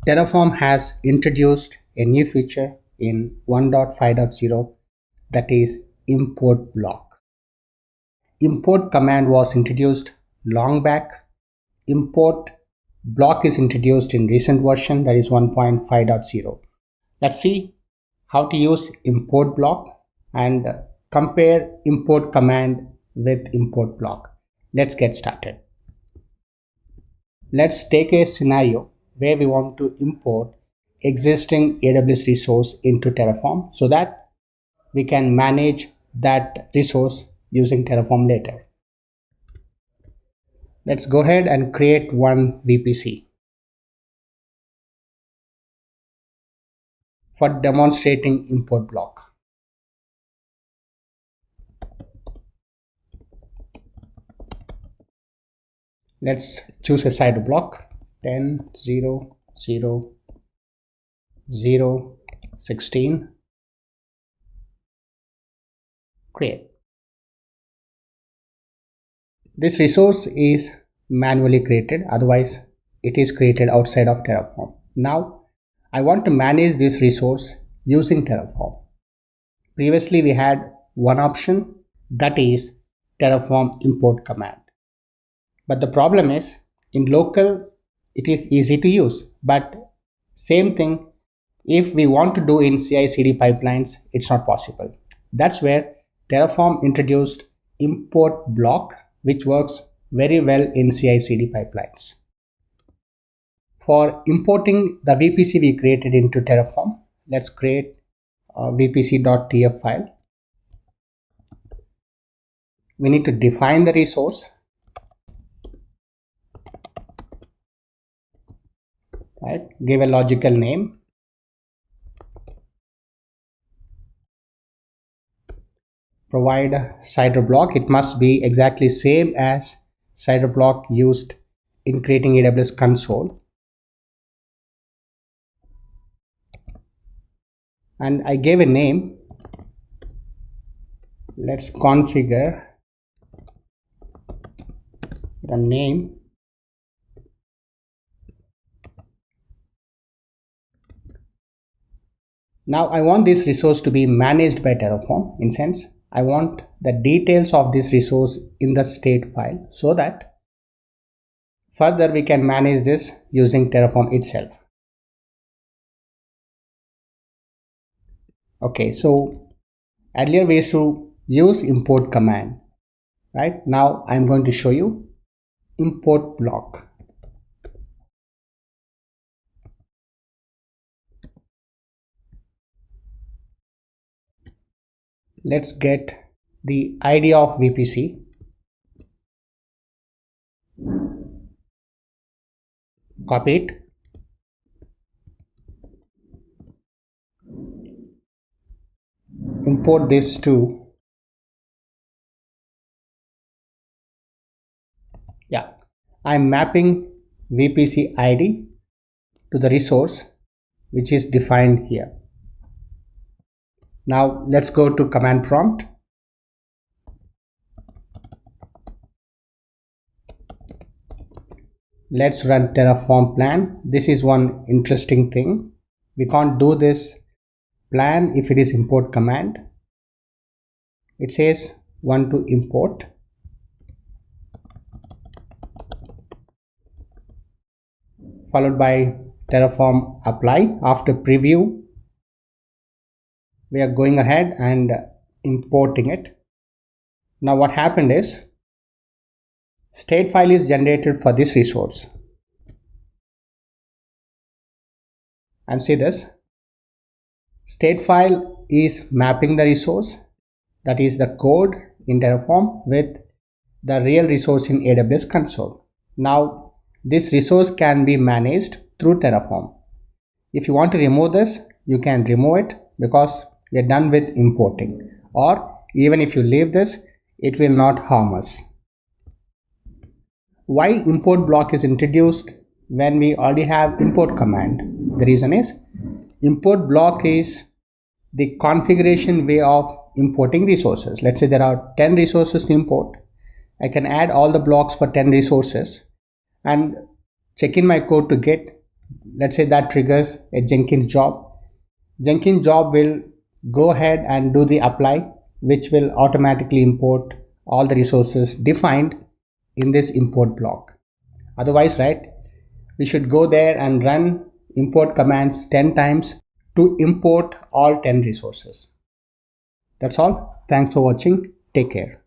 Terraform has introduced a new feature in 1.5.0, that is import block. Import command was introduced long back. Import block is introduced in recent version, that is 1.5.0. Let's see how to use import block and compare import command with import block. Let's get started. Let's take a scenario where we want to import existing AWS resource into Terraform so that we can manage that resource using Terraform later. Let's go ahead and create one VPC. For demonstrating import block. Let's choose a side block 10, 0, 0, 0, 16. Create. This resource is manually created, otherwise it is created outside of Terraform. Now I want to manage this resource using Terraform. Previously we had one option, that is Terraform import command. But the problem is in local it is easy to use, but same thing if we want to do in CI/CD pipelines, it's not possible. That's where Terraform introduced import block, which works very well in CI/CD pipelines. For importing the VPC we created into Terraform, let's create a vpc.tf file. We need to define the resource. Right? Give a logical name. Provide CIDR block. It must be exactly same as CIDR block used in creating AWS console. And I gave a name. Let's configure the name. Now I want this resource to be managed by Terraform. In sense, I want the details of this resource in the state file so that further we can manage this using Terraform itself. Okay, so earlier we used to use import command, right? Now I'm going to show you import block. Let's get the ID of VPC. Copy it. Import this to, I'm mapping VPC ID to the resource which is defined here. Now let's go to command prompt. Let's run Terraform plan. This is one interesting thing. We can't do this plan if it is import command. It says want to import. Followed by Terraform apply. After preview, we are going ahead and importing it. Now what happened is state file is generated for this resource. And see this. State file is mapping the resource, that is the code in Terraform, with the real resource in AWS console. Now this resource can be managed through Terraform. If you want to remove this, you can remove it because we are done with importing, or even if you leave this, it will not harm us. Why import block is introduced when we already have import command? The reason is import block is the configuration way of importing resources. Let's say there are 10 resources to import. I can add all the blocks for 10 resources and check in my code to get let's say that triggers a Jenkins job. Jenkins job will go ahead and do the apply, which will automatically import all the resources defined in this import block. Otherwise, right, we should go there and run import commands 10 times to import all 10 resources. That's all. Thanks for watching. Take care.